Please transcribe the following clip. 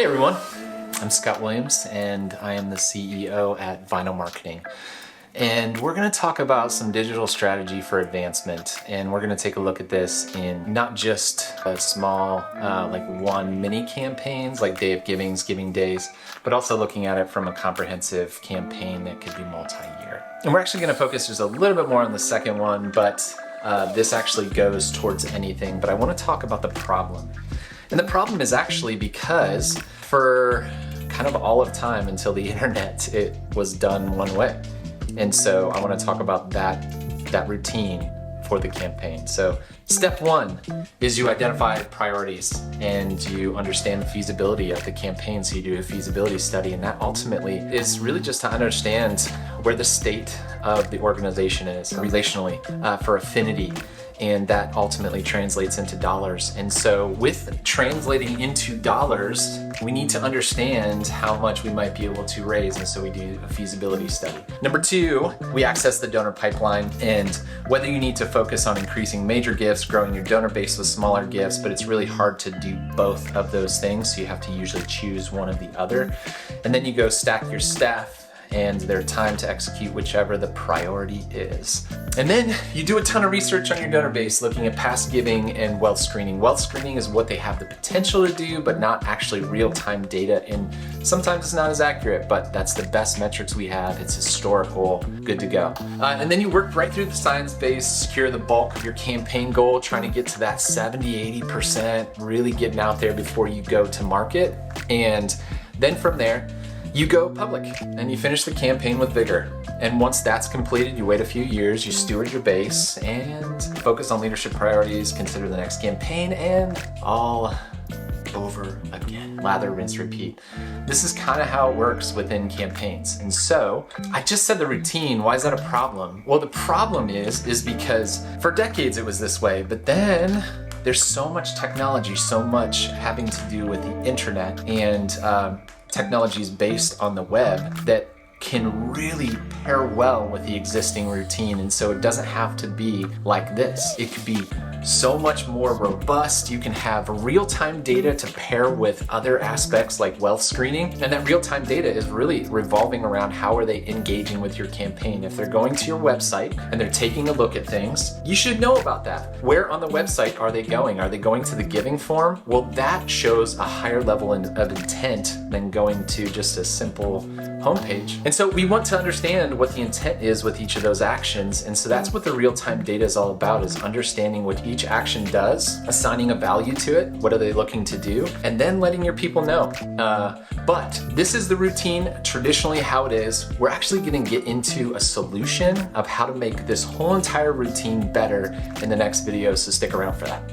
Hey everyone, I'm Scott Williams and I am the CEO at Vinyl Marketing. And we're going to talk about some digital strategy for advancement, and we're going to take a look at this in not just a small like one mini campaigns like Day of Giving's Giving Days, but also looking at it from a comprehensive campaign that could be multi-year. And we're actually going to focus just a little bit more on the second one, but this actually goes towards anything. But I want to talk about the problem. And the problem is actually because for kind of all of time until the internet, it was done one way. And so I want to talk about that routine for the campaign. So step one is you identify priorities and you understand the feasibility of the campaign. So you do a feasibility study, and that ultimately is really just to understand where the state of the organization is relationally for affinity. And that ultimately translates into dollars. And so with translating into dollars, we need to understand how much we might be able to raise. And so we do a feasibility study. Number two, we access the donor pipeline, and whether you need to focus on increasing major gifts, growing your donor base with smaller gifts, but it's really hard to do both of those things. So you have to usually choose one or the other. And then you go stack your staff and their time to execute whichever the priority is. And then you do a ton of research on your donor base, looking at past giving and wealth screening. Wealth screening is what they have the potential to do, but not actually real-time data. And sometimes it's not as accurate, but that's the best metrics we have. It's historical, good to go. And then you work right through the science base, secure the bulk of your campaign goal, trying to get to that 70, 80%, really getting out there before you go to market. And then from there, you go public and you finish the campaign with vigor. And once that's completed, you wait a few years, you steward your base and focus on leadership priorities, consider the next campaign, and all over again. Lather, rinse, repeat. This is kind of how it works within campaigns. And so I just said the routine. Why is that a problem? Well, the problem is because for decades it was this way, but then there's so much technology, so much having to do with the internet and technologies based on the web that can really pair well with the existing routine. And so it doesn't have to be like this. It could be so much more robust. You can have real-time data to pair with other aspects like wealth screening. And that real-time data is really revolving around how are they engaging with your campaign. If they're going to your website and they're taking a look at things, you should know about that. Where on the website are they going? Are they going to the giving form? Well, that shows a higher level of intent than going to just a simple homepage. And so we want to understand what the intent is with each of those actions. And so that's what the real-time data is all about, is understanding what each action does, assigning a value to it, what are they looking to do, and then letting your people know. But this is the routine, traditionally how it is. We're actually going to get into a solution of how to make this whole entire routine better in the next video, so stick around for that.